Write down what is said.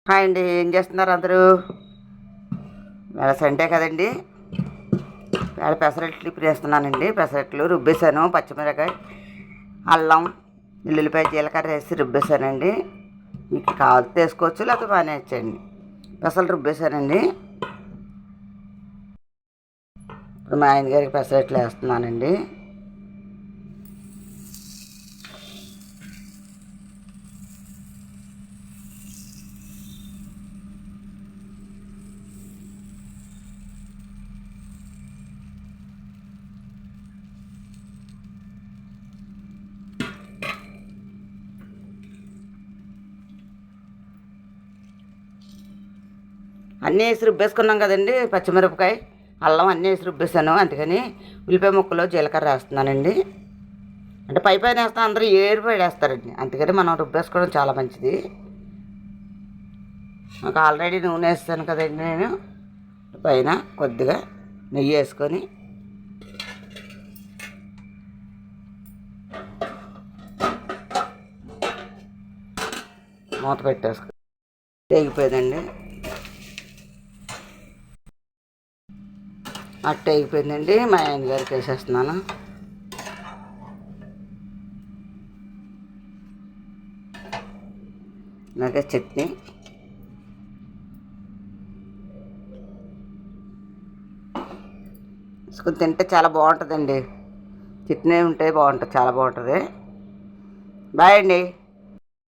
Hi అండి, ఏం చేస్తున్నారు అందరూ? వేళ సండే కదండి. వేళ పెసరట్లు ఇప్పుడు వేస్తున్నానండి. పెసరట్లు రుబ్బేశాను. పచ్చిమిరకాయ, అల్లం, ఎల్లుల్లిపాయ, జీలకర్ర వేసి రుబ్బేశానండి. మీకు కావాల్సి వేసుకోవచ్చు, లేకపోతే మానేయచ్చండి. పెసలు రుబ్బేశానండి. ఇప్పుడు మా ఆయన గారికి పెసరట్లు వేస్తున్నానండి. అన్నీ వేసి రుబ్బేసుకున్నాం కదండి. పచ్చిమిరపకాయ, అల్లం అన్నీ వేసి రుబ్బేశాను. అందుకని ఉల్లిపాయ ముక్కలు, జీలకర్ర వేస్తున్నానండి. అంటే పై పైన వేస్తాం, అందరూ ఏరిపోయి వేస్తారండి. అందుకని మనం రుబ్బేసుకోవడం చాలా మంచిది. నాకు ఆల్రెడీ నూనె వేస్తాను కదండి. నేను పైన కొద్దిగా నెయ్యి వేసుకొని మూత పెట్టేసుకో. తెగిపోయిందండి. అట్ట అయిపోయిందండి. మా ఆయన గారికి వేసేస్తున్నాను. అలాగే చట్నీ, వేసుకొని తింటే చాలా బాగుంటుందండి. చట్నీ ఉంటే బాగుంటుంది, చాలా బాగుంటుంది. బాయ్ అండి.